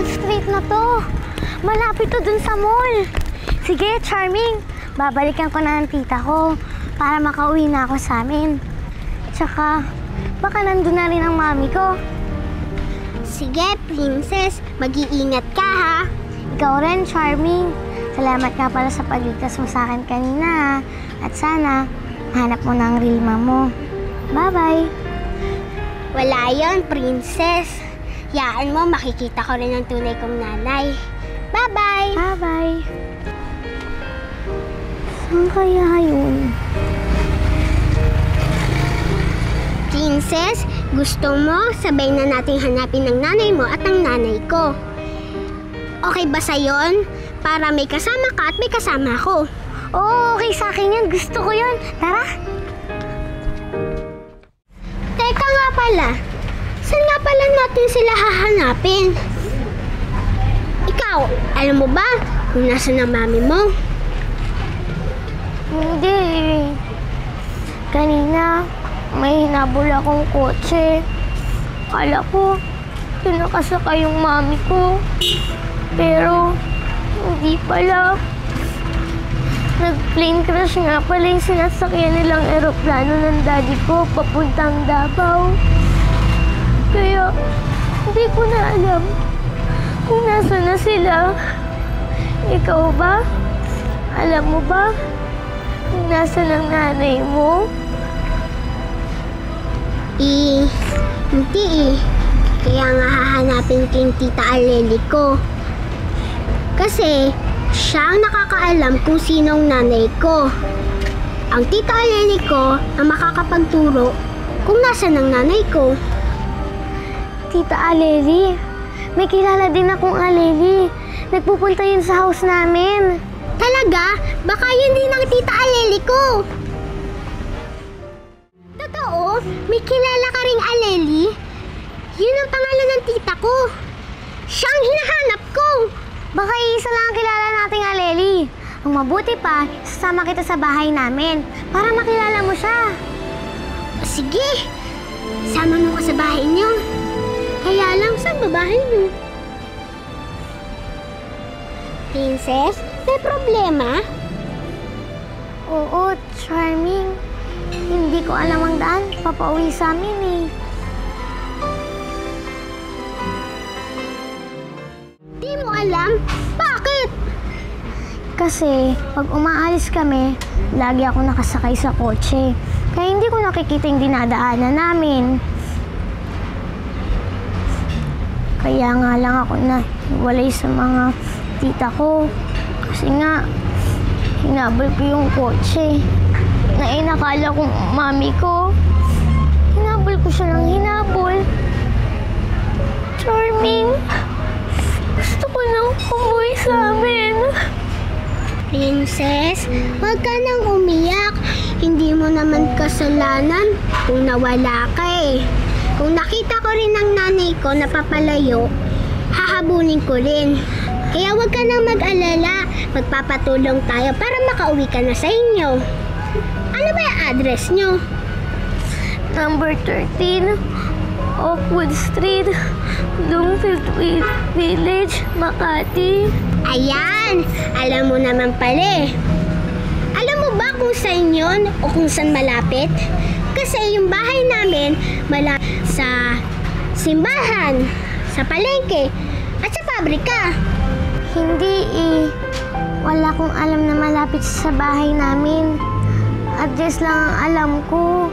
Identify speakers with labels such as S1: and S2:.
S1: street na to. Malapit to dun sa mall. Sige, Charming. Babalikan ko na ng tita ko para makauwi na ako sa amin. Tsaka, baka nandun na rin ang mami ko.
S2: Sige, Princess. Mag-iingat ka, ha?
S1: Ikaw rin, Charming. Salamat nga pala sa pagligtas mo sa akin kanina, ha? At sana, hanap mo na ang real mom mo. Bye-bye.
S2: Wala yon, Princess. Yaan mo, makikita ko rin ang tunay kong nanay. Bye-bye!
S1: Bye-bye. Saan kaya yun?
S2: Princess, gusto mo sabay na nating hanapin ang nanay mo at ang nanay ko. Okay ba sa yon? Para may kasama ka at may kasama ako.
S1: Oo, okay sa akin yun. Gusto ko yun. Tara!
S2: Teka nga pala, saan nga pala natin sila hahanapin? Ikaw, alam mo ba kung nasaan ang mami mo?
S1: Hindi. Kanina, may hinabol akong kotse. Akala ko, doon nakasakay yung mami ko. Pero, hindi pala. Nag-plane crash nga pala yung sinasakyan nilang eroplano ng daddy ko papuntang Davao. Kaya, hindi ko na alam kung nasa na sila. Ikaw ba? Alam mo ba kung nasa ng nanay mo?
S2: Hindi eh. Kaya nga hahanapin ko yung tita Aleli ko. Kasi, siya ang nakakaalam kung sino ang nanay ko. Ang tita Aleli ko ang makakapagturo kung nasaan ang nanay ko.
S1: Tita Aleli, may kilala din akong Aleli. Nagpupunta yun sa house namin.
S2: Talaga? Baka yun din ang tita Aleli ko. Totoo? May kilala ka ring Aleli? Yun ang pangalan ng tita ko. Siya ang hinahanap ko.
S1: Baka isa lang ang kilala nating Aleli. Ang mabuti pa, sasama kita sa bahay namin para makilala mo siya.
S2: Sige, sama mo ko sa bahay niyo. Kaya lang, saan ba bahay niyo? Princess, may problema?
S1: Oo, Charming. Hindi ko alam ang daan. Papauwi sa amin eh.
S2: Di mo alam? Bakit?
S1: Kasi pag umaalis kami, lagi ako nakasakay sa kotse. Kaya hindi ko nakikita yung dinadaanan namin. Kaya nga lang ako na walay sa mga tita ko. Kasi nga, hinabol ko yung kotse. Na inakala kong mami ko. Hinabol ko siya ng hinabol. Charming, gusto ko nang umuwi sa amin.
S2: Princess, huwag ka nang umiyak. Hindi mo naman kasalanan kung nawala ka eh. Kung nakita ko rin ang nanay ko na papalayo, hahabulin ko rin. Kaya huwag ka nang mag-alala. Magpapatulong tayo para makauwi ka na sa inyo. Ano ba yung address nyo?
S1: Number 13, Oakwood Street, Bloomfield Village, Makati.
S2: Ayan! Alam mo naman pala eh. Alam mo ba kung saan yun o kung saan malapit? Kasi yung bahay namin malapit sa simbahan, sa palengke, at sa pabrika.
S1: Hindi eh. Wala kong alam na malapit sa bahay namin. Address lang ang alam ko.